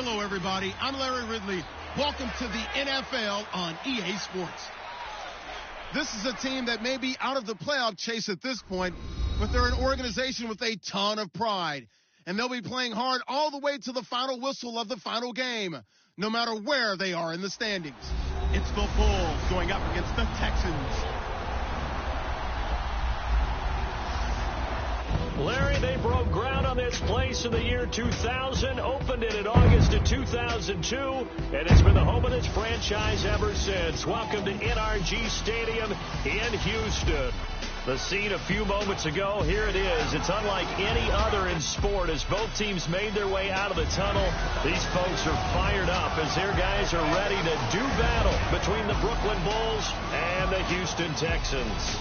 Hello, everybody. I'm Larry Ridley. Welcome to the NFL on EA Sports. This is a team that may be out of the playoff chase at this point, but they're an organization with a ton of pride. And they'll be playing hard all the way to the final whistle of the final game, no matter where they are in the standings. It's the Bulls going up against the Texans. Larry, they broke ground on this place in the year 2000, opened it in August of 2002, and it's been the home of this franchise ever since. Welcome to NRG Stadium in Houston. The scene a few moments ago, here it is. It's unlike any other in sport as both teams made their way out of the tunnel. These folks are fired up as their guys are ready to do battle between the Brooklyn Bulls and the Houston Texans.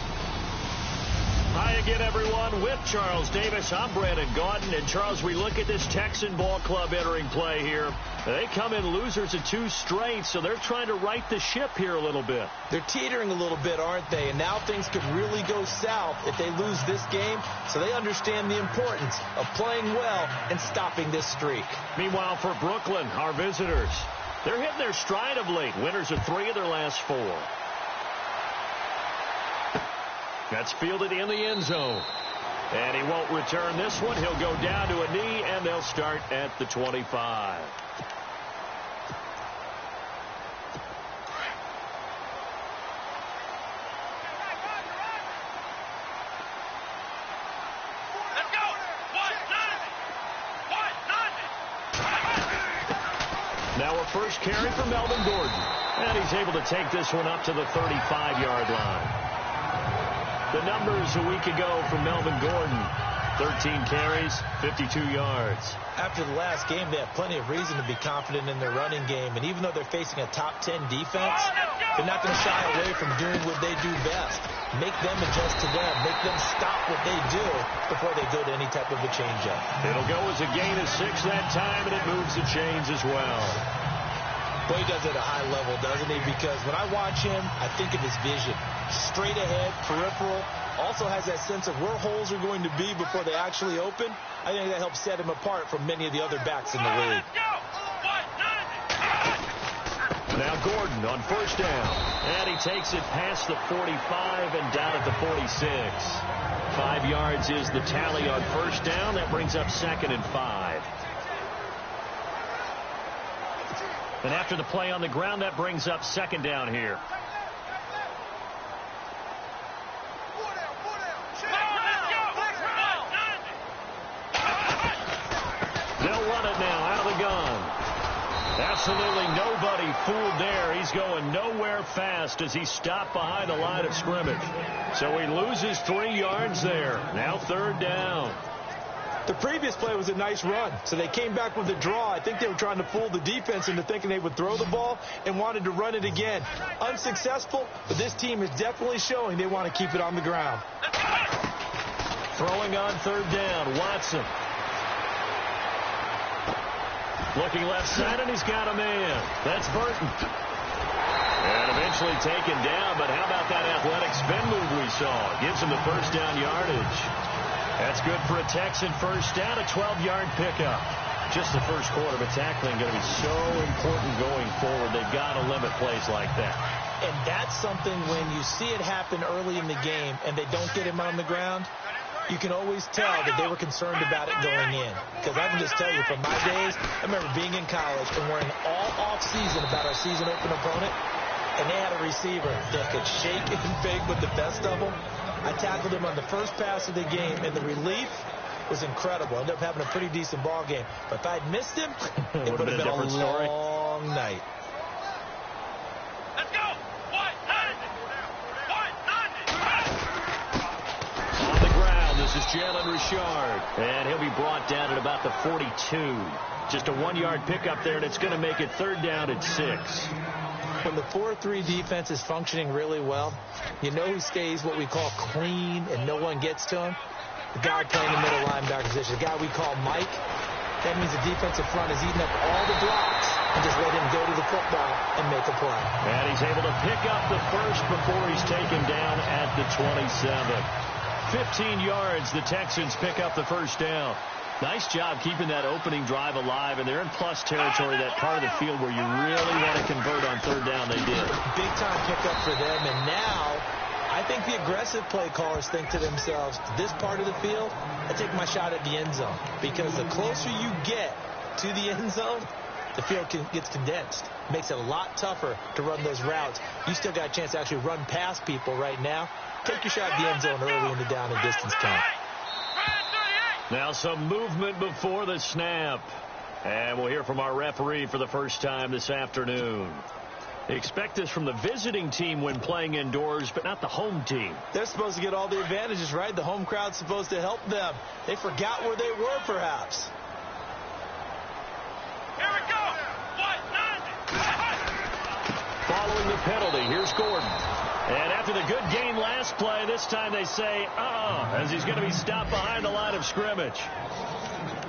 Hi again, everyone. With Charles Davis, I'm Brandon Gaudin. And, Charles, we look at this Texan ball club entering play here. They come in losers of 2 straight, so they're trying to right the ship here a little bit. They're teetering a little bit, aren't they? And now things could really go south if they lose this game, so they understand the importance of playing well and stopping this streak. Meanwhile, for Brooklyn, our visitors, they're hitting their stride of late. Winners of 3 of their last 4. That's fielded in the end zone. And he won't return this one. He'll go down to a knee, and they'll start at the 25. Now a first carry for Melvin Gordon. And he's able to take this one up to the 35-yard line. The numbers a week ago for Melvin Gordon, 13 carries, 52 yards. After the last game, they have plenty of reason to be confident in their running game. And even though they're facing a top 10 defense, they're not going to shy away from doing what they do best. Make them adjust to them. Make them stop what they do before they go to any type of a change-up. It'll go as a gain of 6 that time, and it moves the chains as well. Well, he does it at a high level, doesn't he? Because when I watch him, I think of his vision. Straight ahead, peripheral. Also has that sense of where holes are going to be before they actually open. I think that helps set him apart from many of the other backs in the league. Now Gordon on first down. And he takes it past the 45 and down at the 46. 5 yards is the tally on first down. That brings up 2nd and 5. And after the play on the ground, that brings up 2nd down here. They'll run it now out of the gun. Absolutely nobody fooled there. He's going nowhere fast as he stopped behind the line of scrimmage. So he loses 3 yards there. Now 3rd down. The previous play was a nice run, so they came back with a draw. I think they were trying to fool the defense into thinking they would throw the ball and wanted to run it again. Unsuccessful, but this team is definitely showing they want to keep it on the ground. Throwing on 3rd down, Watson. Looking left side, and he's got a man. That's Burton. And eventually taken down, but how about that athletic spin move we saw? Gives him the first down yardage. That's good for a Texan first down, a 12-yard pickup. Just the first quarter, but tackling going to be so important going forward. They've got to limit plays like that. And that's something when you see it happen early in the game and they don't get him on the ground, you can always tell that they were concerned about it going in. Because I can just tell you from my days, I remember being in college and worrying all off-season about our season-open opponent, and they had a receiver that could shake and bake with the best of them. I tackled him on the first pass of the game, and the relief was incredible. I ended up having a pretty decent ball game. But if I'd missed him, it would have been a long night. Let's go! On the ground, this is Jalen Richard. And he'll be brought down at about the 42. Just a 1-yard pickup there, and it's going to make it 3rd down at 6. When the 4-3 defense is functioning really well, you know he stays what we call clean and no one gets to him. The guy playing the middle linebacker position, the guy we call Mike, that means the defensive front is eating up all the blocks and just let him go to the football and make a play. And he's able to pick up the first before he's taken down at the 27. 15 yards, the Texans pick up the first down. Nice job keeping that opening drive alive, and they're in plus territory, that part of the field where you really want to convert on third down. They did. Big-time pickup for them, and now I think the aggressive play callers think to themselves, this part of the field, I take my shot at the end zone, because the closer you get to the end zone, the field gets condensed. Makes it a lot tougher to run those routes. You still got a chance to actually run past people right now. Take your shot at the end zone early in the down and distance count. Now some movement before the snap. And we'll hear from our referee for the first time this afternoon. Expect this from the visiting team when playing indoors, but not the home team. They're supposed to get all the advantages, right? The home crowd's supposed to help them. They forgot where they were, perhaps. Here we go. Following the penalty, here's Gordon. And after the good gain last play, this time they say, as he's going to be stopped behind the line of scrimmage.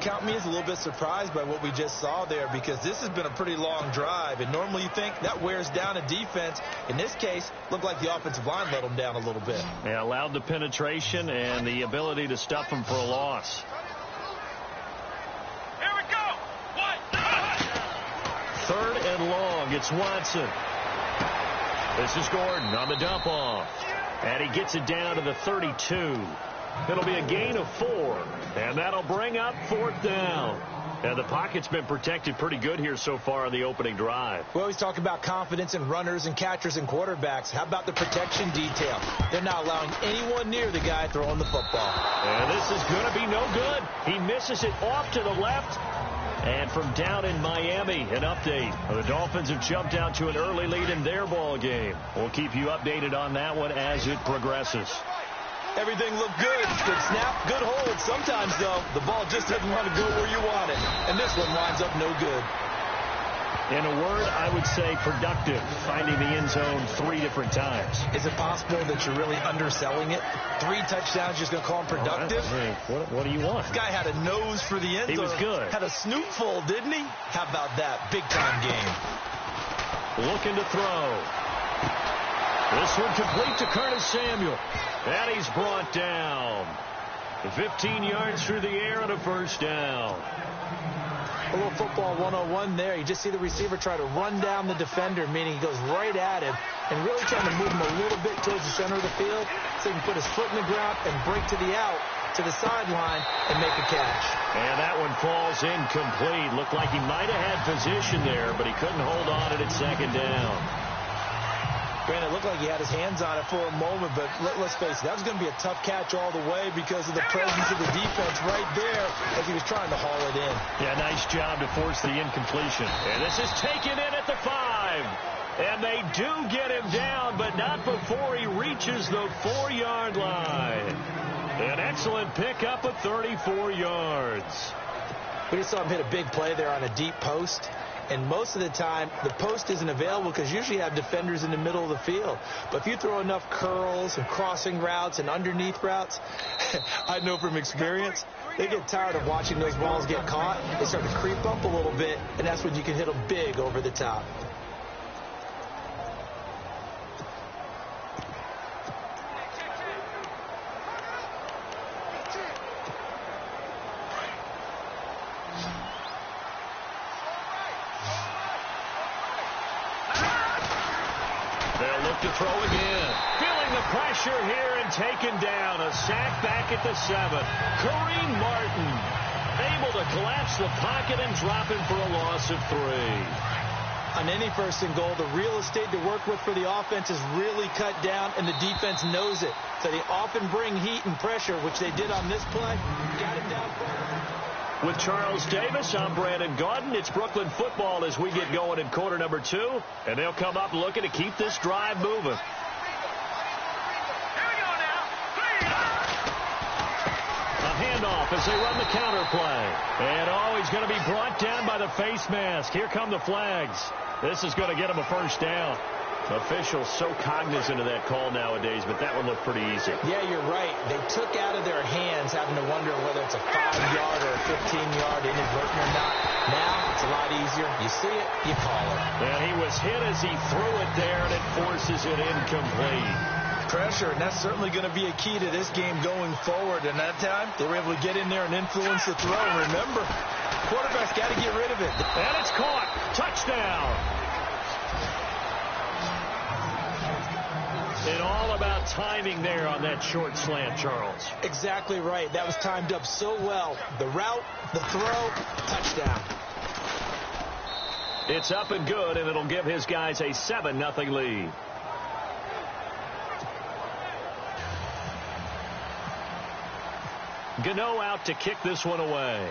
Count me as a little bit surprised by what we just saw there, because this has been a pretty long drive, and normally you think that wears down a defense. In this case, looked like the offensive line let them down a little bit. Yeah, allowed the penetration and the ability to stuff them for a loss. Here we go. Third and long. It's Watson. This is Gordon on the dump off. And he gets it down to the 32. It'll be a gain of 4. And that'll bring up fourth down. And the pocket's been protected pretty good here so far on the opening drive. We always talk about confidence in runners and catchers and quarterbacks. How about the protection detail? They're not allowing anyone near the guy throwing the football. And this is going to be no good. He misses it off to the left. And from down in Miami, an update. The Dolphins have jumped out to an early lead in their ball game. We'll keep you updated on that one as it progresses. Everything looked good. Good snap, good hold. Sometimes, though, the ball just doesn't want to go where you want it. And this one winds up no good. In a word, I would say productive, finding the end zone 3 different times. Is it possible that you're really underselling it? 3 touchdowns, just going to call him productive? What do you want? This guy had a nose for the end zone. He was good. Had a snootful, didn't he? How about that? Big-time game. Looking to throw. This one complete to Curtis Samuel. And he's brought down. 15 yards through the air and a first down. A little football 101 there. You just see the receiver try to run down the defender, meaning he goes right at him and really trying to move him a little bit towards the center of the field so he can put his foot in the ground and break to the out, to the sideline, and make a catch. And that one falls incomplete. Looked like he might have had position there, but he couldn't hold on it at second down. Granted, it looked like he had his hands on it for a moment, but let's face it, that was going to be a tough catch all the way because of the presence of the defense right there as he was trying to haul it in. Yeah, nice job to force the incompletion. And this is taken in at the 5. And they do get him down, but not before he reaches the 4-yard line. An excellent pickup of 34 yards. We just saw him hit a big play there on a deep post. And most of the time, the post isn't available because usually you have defenders in the middle of the field. But if you throw enough curls and crossing routes and underneath routes, I know from experience, they get tired of watching those balls get caught. They start to creep up a little bit, and that's when you can hit them big over the top. To throw again. Feeling the pressure here and taken down. A sack back at the 7. Kareem Martin able to collapse the pocket and drop him for a loss of 3. On any first and goal, the real estate to work with for the offense is really cut down, and the defense knows it. So they often bring heat and pressure, which they did on this play. Got him down first. With Charles Davis, I'm Brandon Gaudin. It's Brooklyn football as we get going in quarter number 2. And they'll come up looking to keep this drive moving. Here we go now. A handoff as they run the counter play. And he's going to be brought down by the face mask. Here come the flags. This is going to get him a first down. Officials so cognizant of that call nowadays, but that one looked pretty easy. Yeah, you're right. They took out of their hands having to wonder whether it's a 5-yard or a 15-yard inadvertent or not. Now it's a lot easier. You see it, you call it. And he was hit as he threw it there, and it forces it incomplete. Pressure, and that's certainly going to be a key to this game going forward. And that time, they were able to get in there and influence the throw. And remember, quarterback's got to get rid of it. And it's caught. Touchdown. And all about timing there on that short slant, Charles. Exactly right. That was timed up so well. The route, the throw, touchdown. It's up and good, and it'll give his guys a 7-0 lead. Gano out to kick this one away.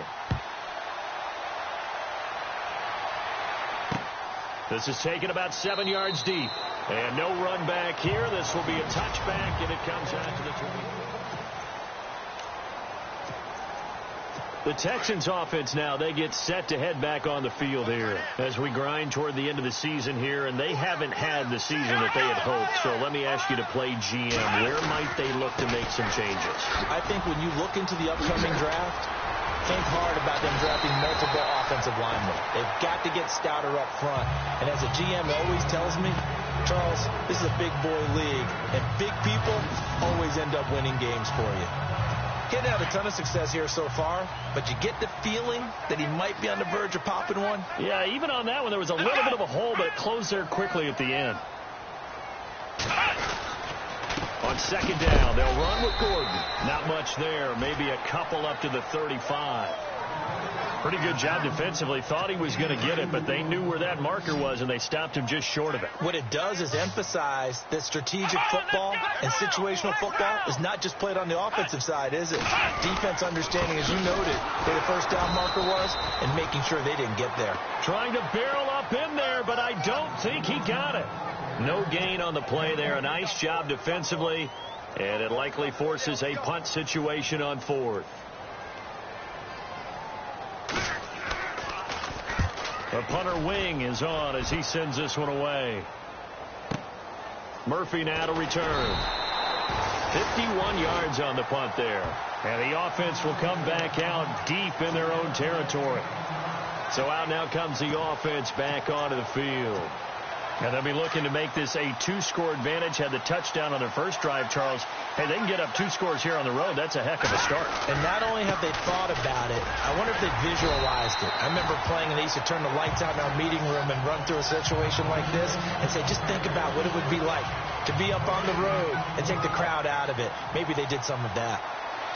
This is taken about 7 yards deep. And no run back here. This will be a touchback, and it comes out to the 20. The Texans offense now, they get set to head back on the field here as we grind toward the end of the season here, and they haven't had the season that they had hoped. So let me ask you to play GM. Where might they look to make some changes? I think when you look into the upcoming draft, think hard about them drafting multiple offensive linemen. They've got to get stouter up front. And as a GM always tells me, Charles, this is a big boy league, and big people always end up winning games for you. Getting had a ton of success here so far, but you get the feeling that he might be on the verge of popping one. Yeah, even on that one, there was a little bit of a hole, but it closed there quickly at the end. On second down, they'll run with Gordon. Not much there, maybe a couple up to the 35. Pretty good job defensively. Thought he was going to get it, but they knew where that marker was, and they stopped him just short of it. What it does is emphasize that strategic football and situational football is not just played on the offensive side, is it? Defense understanding, as you noted, where the first down marker was and making sure they didn't get there. Trying to barrel up in there, but I don't think he got it. No gain on the play there. A nice job defensively, and it likely forces a punt situation on fourth. The punter wing is on as he sends this one away. Murphy now to return. 51 yards on the punt there. And the offense will come back out deep in their own territory. So out now comes the offense back onto the field. And they'll be looking to make this a two-score advantage. Had the touchdown on their first drive, Charles. Hey, they can get up 2 scores here on the road. That's a heck of a start. And not only have they thought about it, I wonder if they visualized it. I remember playing, and they used to turn the lights out in our meeting room and run through a situation like this and say, just think about what it would be like to be up on the road and take the crowd out of it. Maybe they did some of that.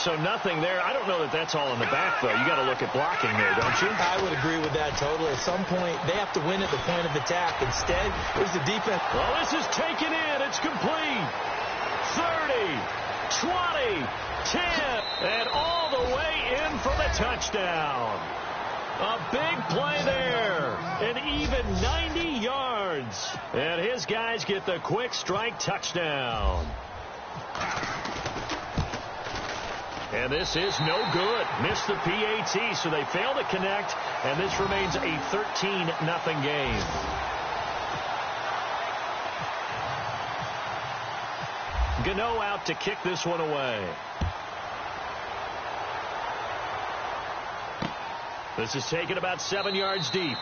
So nothing there. I don't know that that's all in the back, though. You got to look at blocking there, don't you? I would agree with that totally. At some point, they have to win at the point of attack. Instead, it was the defense. Well, this is taken in. It's complete. 30, 20, 10, and all the way in for the touchdown. A big play there. An even 90 yards. And his guys get the quick strike touchdown. And this is no good. Missed the PAT, so they fail to connect, and this remains a 13-0 game. Gano out to kick this one away. This is taken about 7 yards deep.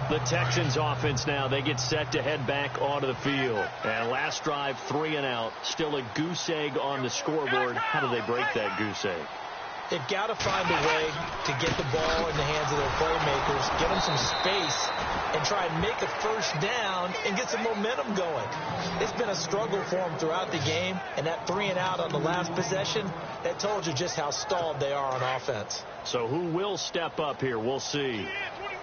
The Texans offense now, they get set to head back onto the field. And last drive, 3 and out. Still a goose egg on the scoreboard. How do they break that goose egg? They've got to find a way to get the ball in the hands of their playmakers, get them some space, and try and make a first down and get some momentum going. It's been a struggle for them throughout the game, and that 3 and out on the last possession, that told you just how stalled they are on offense. So who will step up here? We'll see.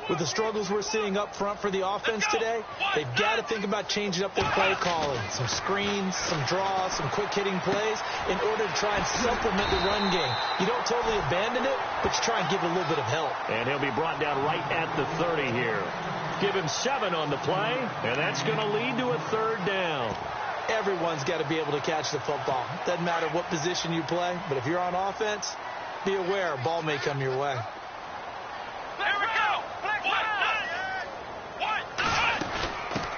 With the struggles we're seeing up front for the offense today, they've got to think about changing up their play calling. Some screens, some draws, some quick-hitting plays in order to try and supplement the run game. You don't totally abandon it, but you try and give it a little bit of help. And he'll be brought down right at the 30 here. Give him 7 on the play, and that's going to lead to a 3rd down. Everyone's got to be able to catch the football. Doesn't matter what position you play, but if you're on offense, be aware a ball may come your way. Here we go.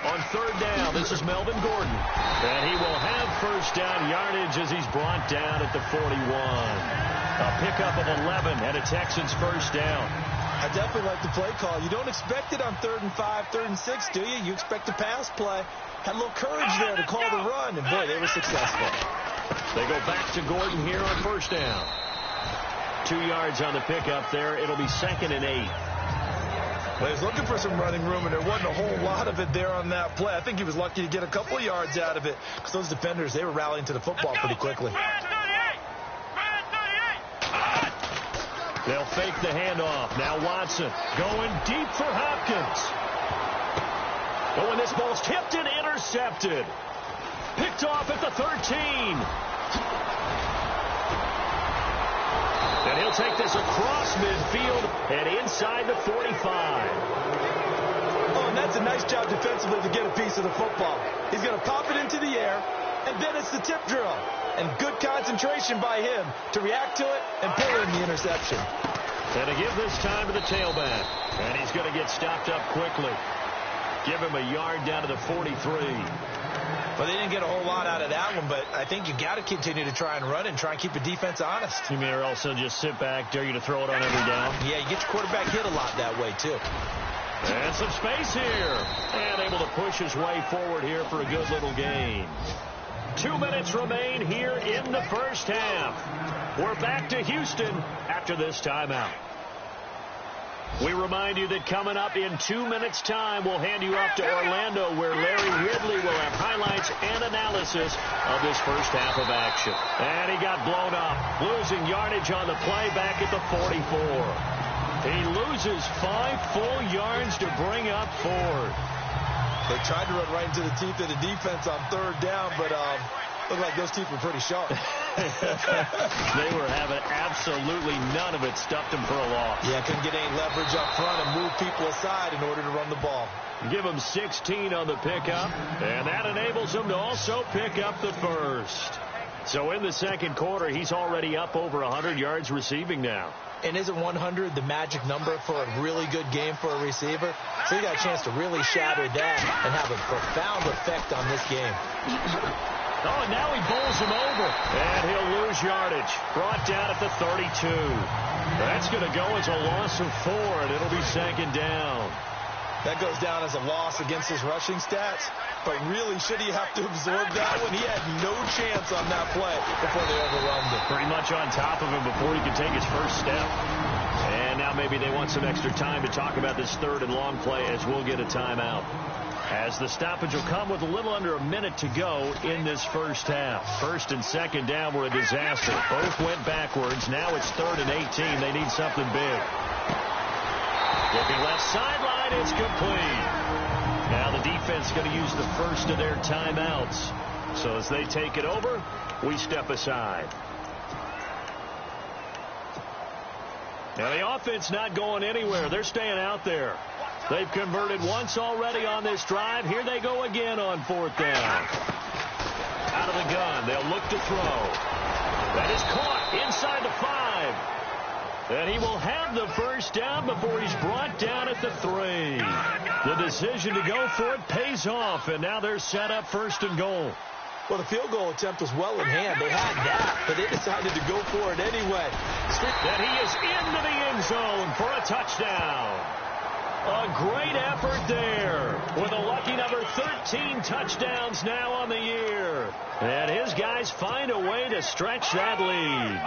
On 3rd down, this is Melvin Gordon. And he will have first down yardage as he's brought down at the 41. A pickup of 11 and a Texans first down. I definitely like the play call. You don't expect it on 3rd and 5, 3rd and 6, do you? You expect a pass play. Had a little courage there to call the run, and boy, they were successful. They go back to Gordon here on first down. 2 yards on the pickup there. It'll be 2nd and 8. Well, he was looking for some running room, and there wasn't a whole lot of it there on that play. I think he was lucky to get a couple of yards out of it because those defenders, they were rallying to the football pretty quickly. They'll fake the handoff. Now Watson going deep for Hopkins. Oh, and this ball's tipped and intercepted. Picked off at the 13. And he'll take this across midfield and inside the 45. Oh, and that's a nice job defensively to get a piece of the football. He's going to pop it into the air, and then it's the tip drill. And good concentration by him to react to it and pull in the interception. And to give this time to the tailback. And he's going to get stopped up quickly. Give him a yard down to the 43. Well, they didn't get a whole lot out of that one, but I think you got to continue to try and run and try and keep the defense honest. You mean or also just sit back, dare you to throw it on every down? Yeah, you get your quarterback hit a lot that way, too. And some space here. And able to push his way forward here for a good little gain. 2 minutes remain here in the first half. We're back to Houston after this timeout. We remind you that coming up in 2 minutes' time, we'll hand you up to Orlando, where Larry Ridley will have highlights and analysis of this first half of action. And he got blown up, losing yardage on the play back at the 44. He loses 5 full yards to bring up 4. They tried to run right into the teeth of the defense on 3rd down, but looked like those teeth were pretty sharp. They were having absolutely none of it. Stuffed them for a loss. Yeah, couldn't get any leverage up front and move people aside in order to run the ball. Give him 16 on the pickup, and that enables him to also pick up the first. So in the second quarter, he's already up over 100 yards receiving now. And isn't 100 the magic number for a really good game for a receiver? So he got a chance to really shatter that and have a profound effect on this game. Oh, and now he bowls him over. And he'll lose yardage. Brought down at the 32. That's going to go as a loss of 4, and it'll be 2nd down. That goes down as a loss against his rushing stats. But really, should he have to absorb that one? He had no chance on that play before they overwhelmed him. Pretty much on top of him before he could take his first step. And now maybe they want some extra time to talk about this 3rd and long play as we'll get a timeout. As the stoppage will come with a little under a minute to go in this first half. 1st and 2nd down were a disaster. Both went backwards. Now it's 3rd and 18. They need something big. Looking left sideline, it's complete. Now the defense going to use the first of their timeouts. So as they take it over, we step aside. Now the offense not going anywhere. They're staying out there. They've converted once already on this drive. Here they go again on 4th down. Out of the gun. They'll look to throw. That is caught inside the 5. And he will have the first down before he's brought down at the 3. The decision to go for it pays off, and now they're set up 1st and goal. Well, the field goal attempt was well in hand. They had that, but they decided to go for it anyway. And he is into the end zone for a touchdown. A great effort there with a lucky number 13 touchdowns now on the year. And his guys find a way to stretch that lead.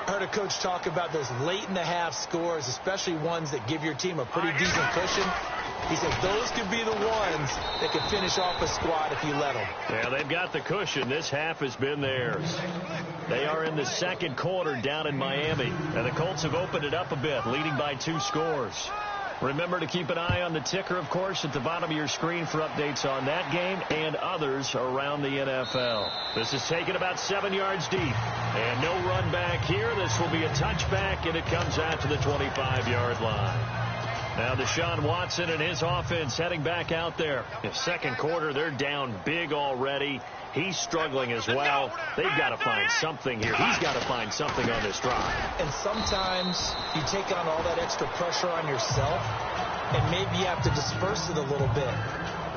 I heard a coach talk about those late-in-the-half scores, especially ones that give your team a pretty decent cushion. He says those could be the ones that can finish off a squad if you let them. Yeah, they've got the cushion. This half has been theirs. They are in the second quarter down in Miami, and the Colts have opened it up a bit, leading by 2 scores. Remember to keep an eye on the ticker, of course, at the bottom of your screen for updates on that game and others around the NFL. This is taken about 7 yards deep. And no run back here. This will be a touchback, and it comes out to the 25-yard line. Now Deshaun Watson and his offense heading back out there. In second quarter, they're down big already. He's struggling as well. They've got to find something here. He's got to find something on this drive. And sometimes you take on all that extra pressure on yourself, and maybe you have to disperse it a little bit.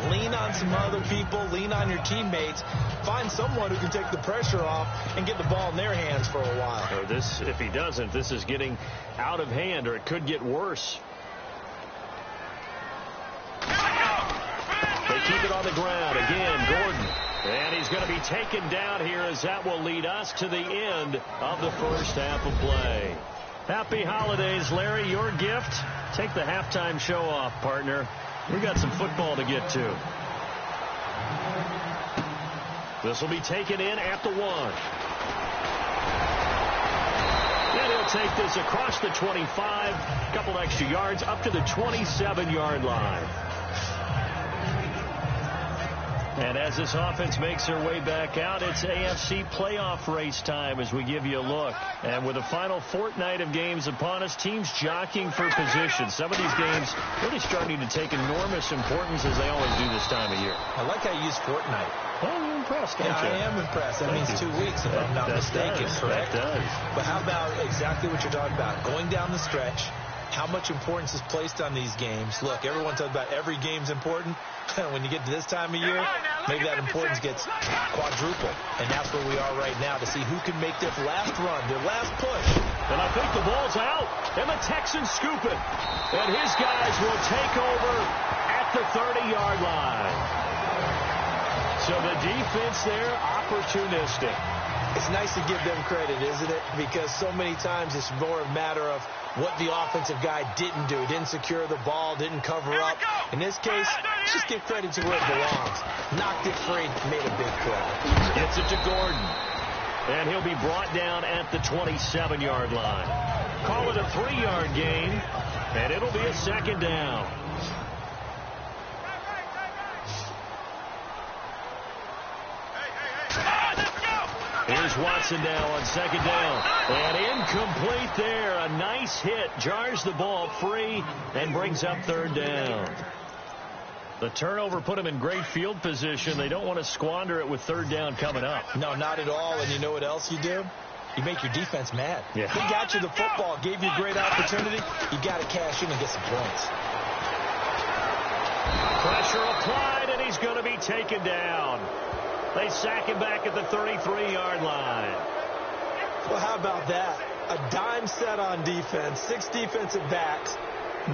Lean on some other people. Lean on your teammates. Find someone who can take the pressure off and get the ball in their hands for a while. Or this, if he doesn't, this is getting out of hand, or it could get worse. They keep it on the ground. Again, Gordon. And he's going to be taken down here, as that will lead us to the end of the first half of play. Happy holidays, Larry. Your gift? Take the halftime show off, partner. We got some football to get to. This will be taken in at the 1. And he'll take this across the 25, a couple extra yards, up to the 27-yard line. And as this offense makes their way back out, it's AFC playoff race time as we give you a look. And with the final fortnight of games upon us, teams jockeying for position. Some of these games really starting to take enormous importance, as they always do this time of year. I like how you use fortnight. Well, you're impressed, don't you? I am impressed. That means 2 weeks, if I'm not mistaken, correct? That does. But how about exactly what you're talking about? Going down the stretch, how much importance is placed on these games? Look, everyone talks about every game's important. When you get to this time of year, maybe that importance gets quadruple. And that's where we are right now, to see who can make their last run, their last push. And I think the ball's out, and the Texans scoop it. And his guys will take over at the 30-yard line. So the defense there, opportunistic. It's nice to give them credit, isn't it? Because so many times it's more a matter of what the offensive guy didn't do. Didn't secure the ball, didn't cover up. In this case, just give credit to where it belongs. Knocked it free, made a big play. Gets it to Gordon. And he'll be brought down at the 27-yard line. Call it a 3-yard gain, and it'll be a second down. Here's Watson now on second down. And incomplete there. A nice hit. Jars the ball free and brings up third down. The turnover put him in great field position. They don't want to squander it with third down coming up. No, not at all. And you know what else you do? You make your defense mad. Yeah. They got you the football, gave you a great opportunity. You got to cash in and get some points. Pressure applied, and he's going to be taken down. They sack him back at the 33-yard line. Well, how about that? A dime set on defense, 6 defensive backs.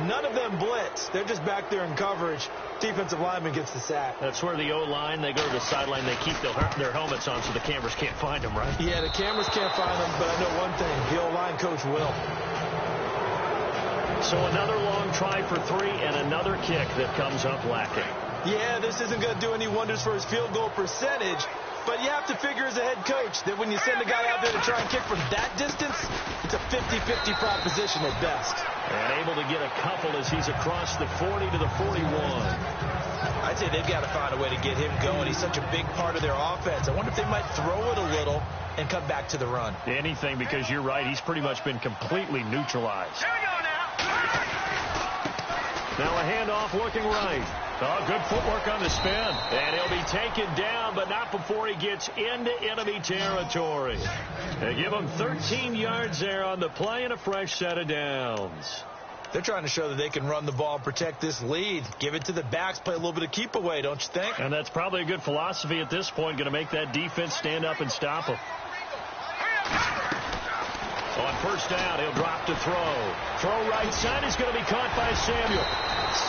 None of them blitz. They're just back there in coverage. Defensive lineman gets the sack. That's where the O-line, they go to the sideline, they keep their helmets on so the cameras can't find them, right? Yeah, the cameras can't find them, but I know one thing. The O-line coach will. So another long try for 3 and another kick that comes up lacking. Yeah, this isn't going to do any wonders for his field goal percentage, but you have to figure as a head coach that when you send a guy out there to try and kick from that distance, it's a 50-50 proposition at best. And able to get a couple as he's across the 40 to the 41. I'd say they've got to find a way to get him going. He's such a big part of their offense. I wonder if they might throw it a little and come back to the run. Anything, because you're right. He's pretty much been completely neutralized. Here we go now. Now a handoff looking right. Oh, good footwork on the spin. And he'll be taken down, but not before he gets into enemy territory. They give him 13 yards there on the play and a fresh set of downs. They're trying to show that they can run the ball and protect this lead. Give it to the backs, play a little bit of keep away, don't you think? And that's probably a good philosophy at this point, going to make that defense stand up and stop him. On first down, he'll drop to throw. Throw right side is going to be caught by Samuel.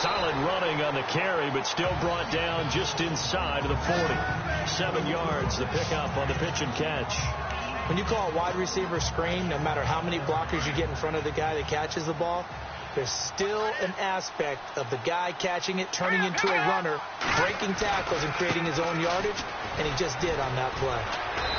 Solid running on the carry, but still brought down just inside of the 40. 7 yards, the pickup on the pitch and catch. When you call a wide receiver screen, no matter how many blockers you get in front of the guy that catches the ball, there's still an aspect of the guy catching it, turning into a runner, breaking tackles and creating his own yardage, and he just did on that play.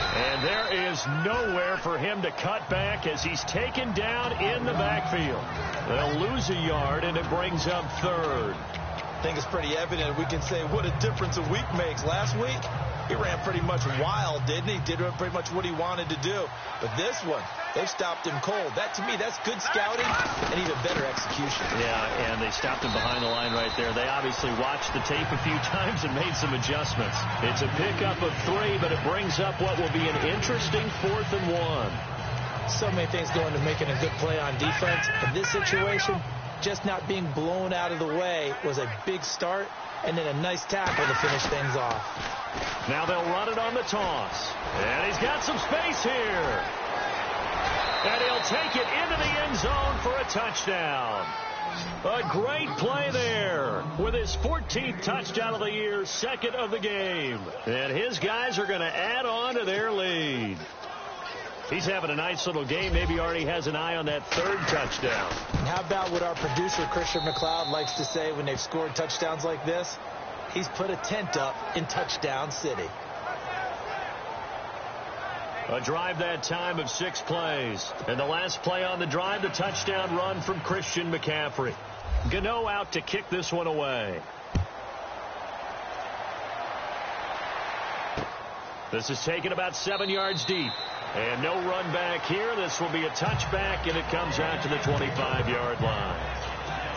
And there is nowhere for him to cut back as he's taken down in the backfield. They'll lose a yard, and it brings up third. I think it's pretty evident. We can say what a difference a week makes. Last week, he ran pretty much wild, didn't he? Did pretty much what he wanted to do. But this one, they've stopped him cold. That, to me, that's good scouting and even better execution. Yeah, and they stopped him behind the line right there. They obviously watched the tape a few times and made some adjustments. It's a pickup of 3, but it brings up what will be an interesting 4th and 1. So many things go into making a good play on defense. In this situation, just not being blown out of the way was a big start, and then a nice tackle to finish things off. Now they'll run it on the toss. And he's got some space here. And he'll take it into the end zone for a touchdown. A great play there with his 14th touchdown of the year, second of the game. And his guys are going to add on to their lead. He's having a nice little game. Maybe already has an eye on that third touchdown. And how about what our producer, Christian McLeod, likes to say when they've scored touchdowns like this? He's put a tent up in Touchdown City. A drive that time of 6 plays. And the last play on the drive, the touchdown run from Christian McCaffrey. Gano out to kick this one away. This is taken about 7 yards deep. And no run back here. This will be a touchback, and it comes out to the 25-yard line.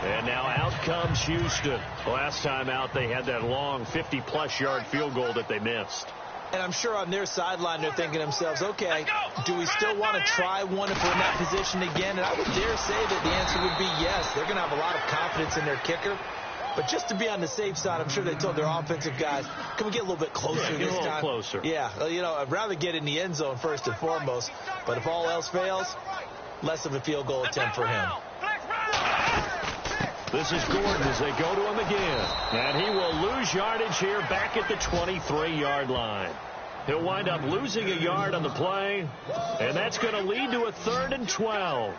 And now out comes Houston. Last time out, they had that long 50-plus yard field goal that they missed. And I'm sure on their sideline, they're thinking to themselves, okay, do we still want to try one if we're in that position again? And I would dare say that the answer would be yes. They're going to have a lot of confidence in their kicker. But just to be on the safe side, I'm sure they told their offensive guys, can we get a little bit closer this time? Get a little closer. Yeah, well, you know, I'd rather get in the end zone first and foremost. But if all else fails, less of a field goal attempt for him. This is Gordon as they go to him again. And he will lose yardage here back at the 23-yard line. He'll wind up losing a yard on the play. And that's going to lead to a 3rd and 12.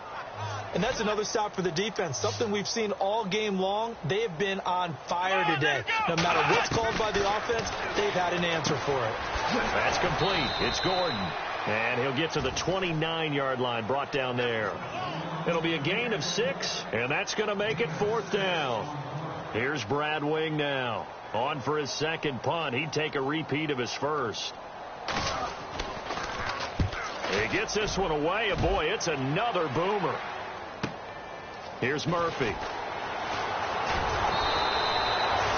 And that's another stop for the defense. Something we've seen all game long. They have been on fire today. No matter what's called by the offense, they've had an answer for it. That's complete. It's Gordon. And he'll get to the 29-yard line, brought down there. It'll be a gain of 6, and that's going to make it 4th down. Here's Brad Wing now. On for his second punt. He'd take a repeat of his first. He gets this one away, and boy, it's another boomer. Here's Murphy.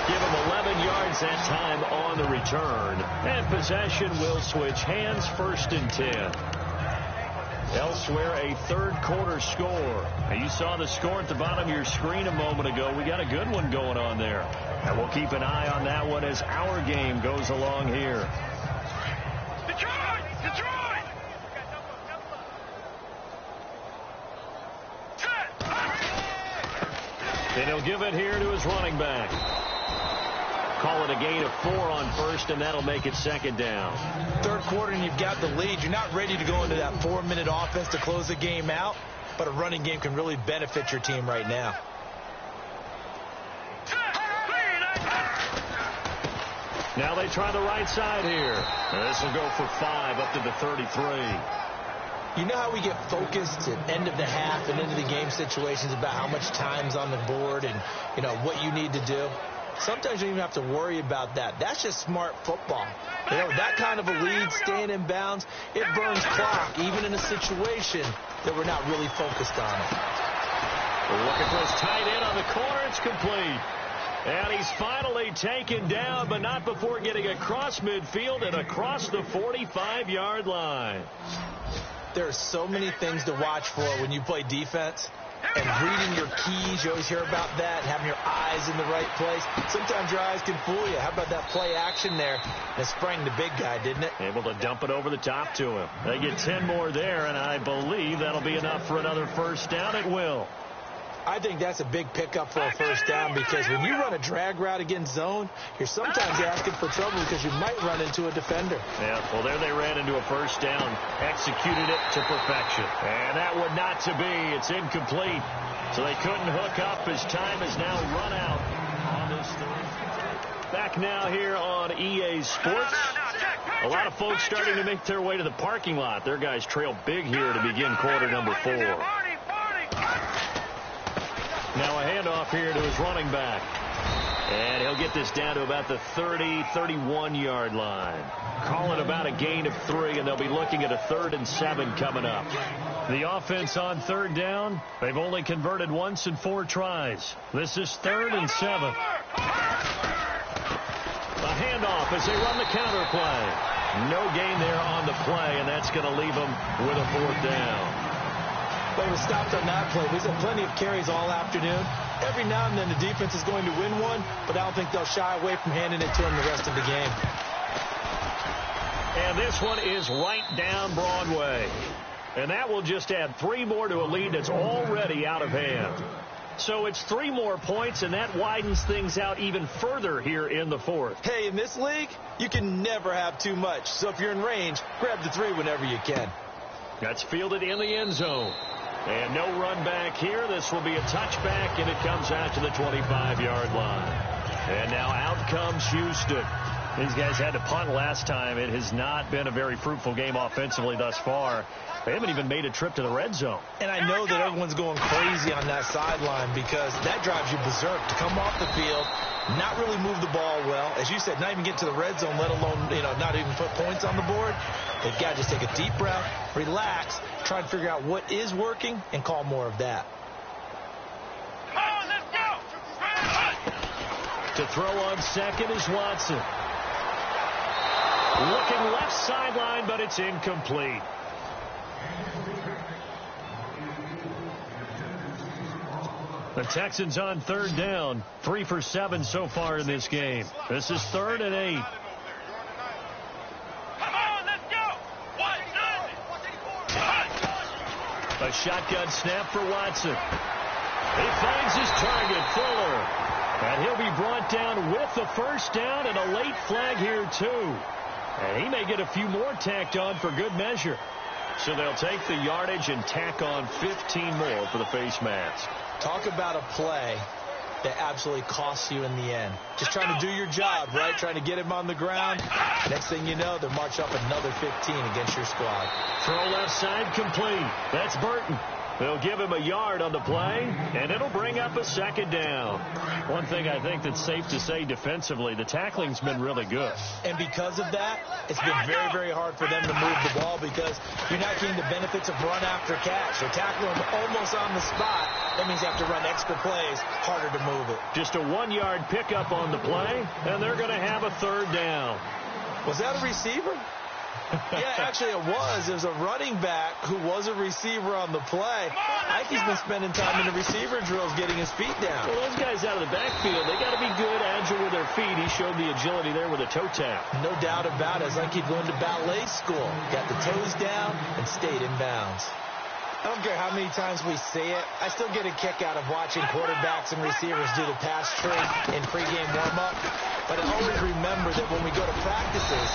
Give him 11 yards that time on the return. And possession will switch hands, 1st and 10. Elsewhere, a third-quarter score. Now, you saw the score at the bottom of your screen a moment ago. We got a good one going on there. And we'll keep an eye on that one as our game goes along here. Detroit! Detroit! And he'll give it here to his running back. Call it a gain of 4 on first, and that'll make it 2nd down. Third quarter, and you've got the lead. You're not ready to go into that 4-minute offense to close the game out, but a running game can really benefit your team right now. Now they try the right side here. This will go for 5 up to the 33. You know how we get focused at end of the half and into the game situations about how much time's on the board and, you know, what you need to do? Sometimes you don't even have to worry about that. That's just smart football. You know, that kind of a lead, staying in bounds, it burns clock, even in a situation that we're not really focused on it. We're looking for his tight end on the corner. It's complete. And he's finally taken down, but not before getting across midfield and across the 45-yard line. There are so many things to watch for when you play defense. And reading your keys, you always hear about that, having your eyes in the right place. Sometimes your eyes can fool you. How about that play action there? It sprang the big guy, didn't it? Able to dump it over the top to him. They get 10 more there, and I believe that'll be enough for another 1st down. It will. I think that's a big pickup for a 1st down because when you run a drag route against zone, you're sometimes asking for trouble because you might run into a defender. Yeah, well, there they ran into a 1st down, executed it to perfection. And that would not to be. It's incomplete. So they couldn't hook up as time is now run out on this third. Back now here on EA Sports. A lot of folks starting to make their way to the parking lot. Their guys trail big here to begin quarter number 4. Now a handoff here to his running back. And he'll get this down to about the 30, 31-yard line. Call it about a gain of 3, and they'll be looking at a 3rd and 7 coming up. The offense on 3rd down, they've only converted once in 4 tries. This is 3rd and 7. A handoff as they run the counter play. No gain there on the play, and that's going to leave them with a 4th down. But he was stopped on that play. He's had plenty of carries all afternoon. Every now and then the defense is going to win one, but I don't think they'll shy away from handing it to him the rest of the game. And this one is right down Broadway. And that will just add 3 more to a lead that's already out of hand. So it's 3 more points, and that widens things out even further here in the fourth. Hey, in this league, you can never have too much. So if you're in range, grab the 3 whenever you can. That's fielded in the end zone. And no run back here. This will be a touchback, and it comes out to the 25-yard line. And now out comes Houston. These guys had to punt last time. It has not been a very fruitful game offensively thus far. They haven't even made a trip to the red zone. And I know that everyone's going crazy on that sideline because that drives you berserk to come off the field, not really move the ball well. As you said, not even get to the red zone, let alone, not even put points on the board. They've got to just take a deep breath, relax, try and figure out what is working, and call more of that. Come on, let's go! To throw on second is Watson. Looking left sideline, but it's incomplete. The Texans on third down, 3 for 7 so far in this game. This is 3rd and 8. Come on, let's go! Watson! A shotgun snap for Watson. He finds his target, Fuller. And he'll be brought down with the first down and a late flag here, too. And he may get a few more tacked on for good measure. So they'll take the yardage and tack on 15 more for the face mask. Talk about a play that absolutely costs you in the end. Just trying to do your job, right? Trying to get him on the ground. Next thing you know, they'll march up another 15 against your squad. Throw left side complete. That's Burton. They'll give him a yard on the play, and it'll bring up a second down. One thing I think that's safe to say defensively, the tackling's been really good. And because of that, it's been very, very hard for them to move the ball because you're not getting the benefits of run after catch. They're tackling them almost on the spot. That means you have to run extra plays, harder to move it. Just a 1-yard pickup on the play, and they're going to have a third down. Was that a receiver? Yeah, actually it was. There's a running back who was a receiver on the play. Ike's been spending time in the receiver drills getting his feet down. Well, those guys out of the backfield, they got to be good, agile with their feet. He showed the agility there with a toe tap. No doubt about it. It's like he'd gone to ballet school. Got the toes down and stayed in bounds. I don't care how many times we see it. I still get a kick out of watching quarterbacks and receivers do the pass tree in pregame warm-up. But I always remember that when we go to practices,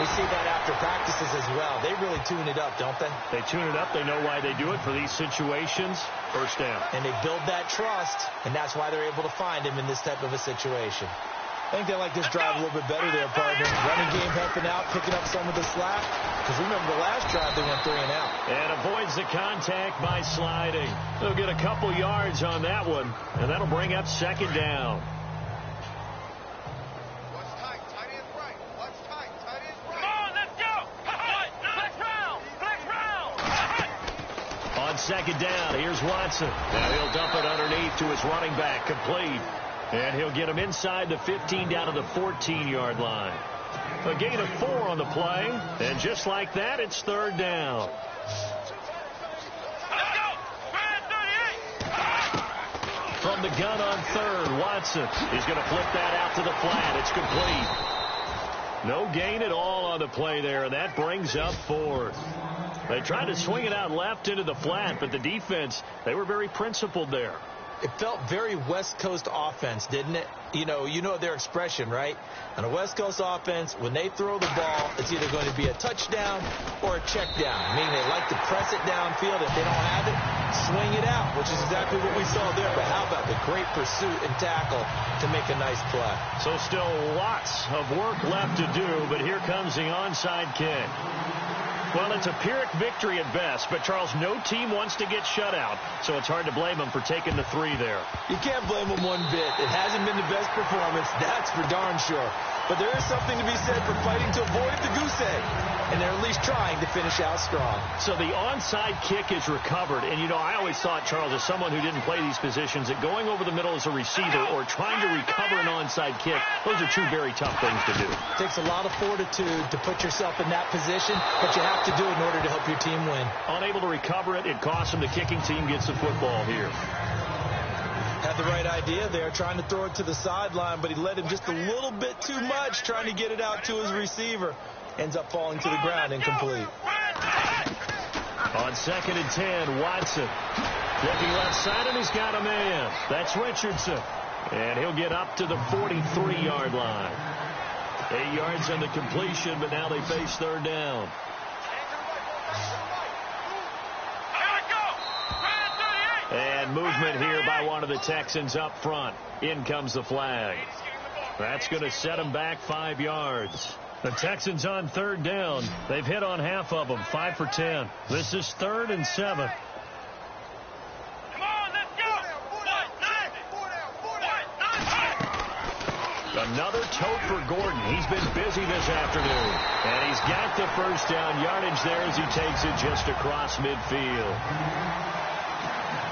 we see that after practices as well. They really tune it up, don't they? They tune it up. They know why they do it for these situations. First down. And they build that trust, and that's why they're able to find him in this type of a situation. I think they like this drive a little bit better there, partner. Running game helping out, picking up some of the slack. Because remember the last drive, they went 3 and out. And avoids the contact by sliding. They'll get a couple yards on that one, and that'll bring up second down. Second down, here's Watson. Now he'll dump it underneath to his running back, complete. And he'll get him inside the 15 down to the 14-yard line. A gain of 4 on the play, and just like that, it's third down. Let's go! 38! From the gun on third, Watson. He's going to flip that out to the flat. It's complete. No gain at all on the play there, and that brings up 4th. They tried to swing it out left into the flat, but the defense, they were very principled there. It felt very West Coast offense, didn't it? You know their expression, right? On a West Coast offense, when they throw the ball, it's either going to be a touchdown or a check down. Meaning they like to press it downfield. If they don't have it, swing it out, which is exactly what we saw there. But how about the great pursuit and tackle to make a nice play? So still lots of work left to do, but here comes the onside kick. Well, it's a Pyrrhic victory at best, but, Charles, no team wants to get shut out, so it's hard to blame them for taking the 3 there. You can't blame them one bit. It hasn't been the best performance, that's for darn sure. But there is something to be said for fighting to avoid the goose egg, and they're at least trying to finish out strong. So the onside kick is recovered, and, I always thought, Charles, as someone who didn't play these positions, that going over the middle as a receiver or trying to recover an onside kick, those are 2 very tough things to do. It takes a lot of fortitude to put yourself in that position, but you have have to do in order to help your team win. Unable to recover it, it costs him. The kicking team gets the football here. Had the right idea there, trying to throw it to the sideline, but he led him just a little bit too much, trying to get it out to his receiver. Ends up falling to the ground, incomplete. On 2nd and 10, Watson. Looking left side, and he's got a man. That's Richardson. And he'll get up to the 43-yard line. 8 yards on the completion, but now they face 3rd down. And movement here by one of the Texans up front. In comes the flag. That's going to set them back 5 yards. The Texans on 3rd down. They've hit on half of them, 5 for 10. This is 3rd and 7. Another tote for Gordon. He's been busy this afternoon. And he's got the first down yardage there as he takes it just across midfield.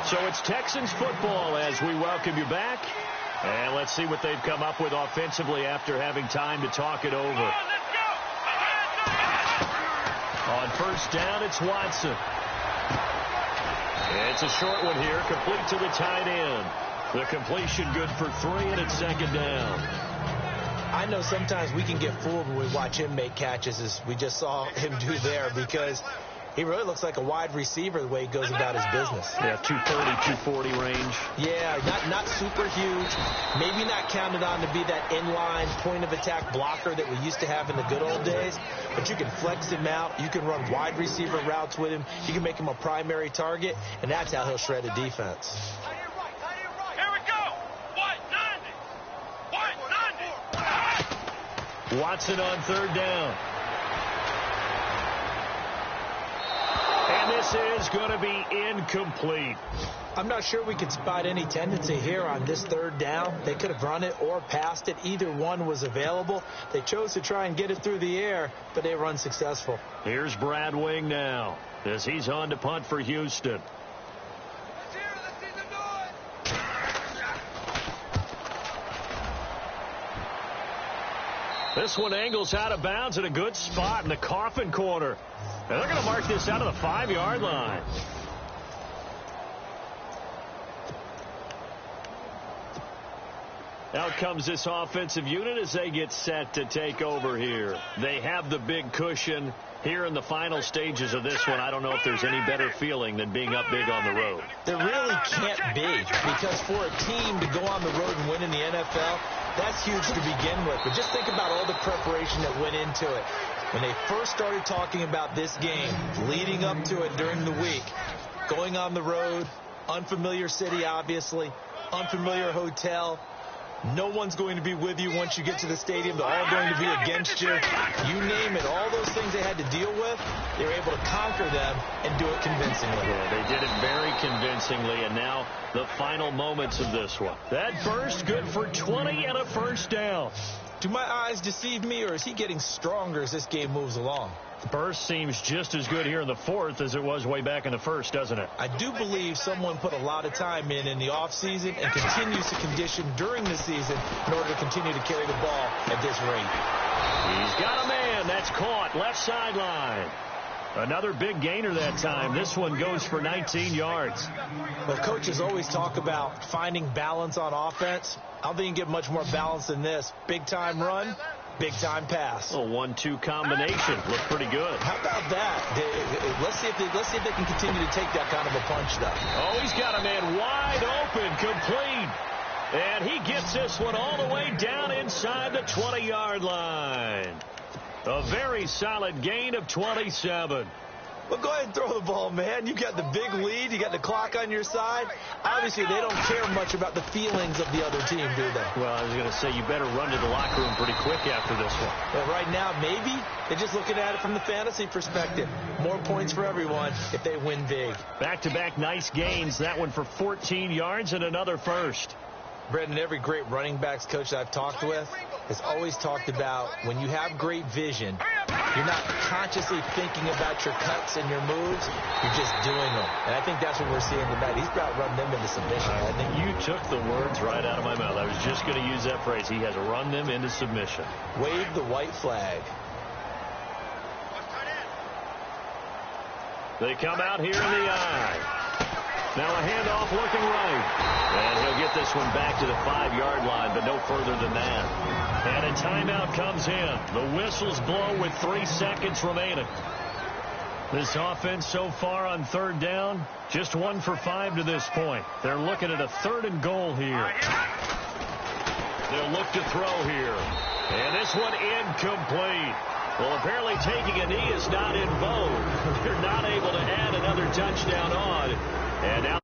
So it's Texans football as we welcome you back. And let's see what they've come up with offensively after having time to talk it over. On 1st down, it's Watson. It's a short one here, complete to the tight end. The completion good for 3, and it's 2nd down. I know sometimes we can get fooled when we watch him make catches, as we just saw him do there, because he really looks like a wide receiver the way he goes about his business. Yeah, 230, 240 range. Yeah, not super huge. Maybe not counted on to be that inline point-of-attack blocker that we used to have in the good old days. But you can flex him out. You can run wide receiver routes with him. You can make him a primary target, and that's how he'll shred a defense. Watson on 3rd down. And this is going to be incomplete. I'm not sure we could spot any tendency here on this 3rd down. They could have run it or passed it. Either one was available. They chose to try and get it through the air, but they were unsuccessful. Here's Brad Wing now as he's on to punt for Houston. This one angles out of bounds at a good spot in the coffin corner. And they're going to mark this out of the 5-yard line. Out comes this offensive unit as they get set to take over here. They have the big cushion here in the final stages of this one. I don't know if there's any better feeling than being up big on the road. There really can't be, because for a team to go on the road and win in the NFL, that's huge to begin with. But just think about all the preparation that went into it. When they first started talking about this game, leading up to it during the week, going on the road, unfamiliar city, obviously, unfamiliar hotel. No one's going to be with you once you get to the stadium. They're all going to be against you. You name it. All those things they had to deal with, they were able to conquer them and do it convincingly. Yeah, they did it very convincingly, and now the final moments of this one. That burst good for 20 and a first down. Do my eyes deceive me, or is he getting stronger as this game moves along? The burst seems just as good here in the 4th as it was way back in the 1st, doesn't it? I do believe someone put a lot of time in the offseason and continues to condition during the season in order to continue to carry the ball at this rate. He's got a man. That's caught. Left sideline. Another big gainer that time. This one goes for 19 yards. Well, coaches always talk about finding balance on offense. I don't think you can get much more balance than this. Big-time run, big-time pass. A 1-2 combination. Looked pretty good. How about that? Let's see if they can continue to take that kind of a punch, though. Oh, he's got a man wide open, complete. And he gets this one all the way down inside the 20-yard line. A very solid gain of 27. Well, go ahead and throw the ball, man. You got the big lead. You got the clock on your side. Obviously, they don't care much about the feelings of the other team, do they? Well, I was going to say, you better run to the locker room pretty quick after this one. Well, right now, maybe they're just looking at it from the fantasy perspective. More points for everyone if they win big. Back-to-back nice gains. That one for 14 yards and another first. Brendan, every great running backs coach that I've talked with has always talked about when you have great vision, you're not consciously thinking about your cuts and your moves. You're just doing them. And I think that's what we're seeing tonight. He's about run them into submission. I think you took the words right out of my mouth. I was just going to use that phrase. He has run them into submission. Wave the white flag. They come out here in the eye. Now a handoff looking right. And he'll get this one back to the 5-yard line, but no further than that. And a timeout comes in. The whistles blow with 3 seconds remaining. This offense so far on third down, just 1 for 5 to this point. They're looking at a 3rd and goal here. They'll look to throw here. And this one incomplete. Well, apparently taking a knee is not in vogue. They're not able to add another touchdown on. And now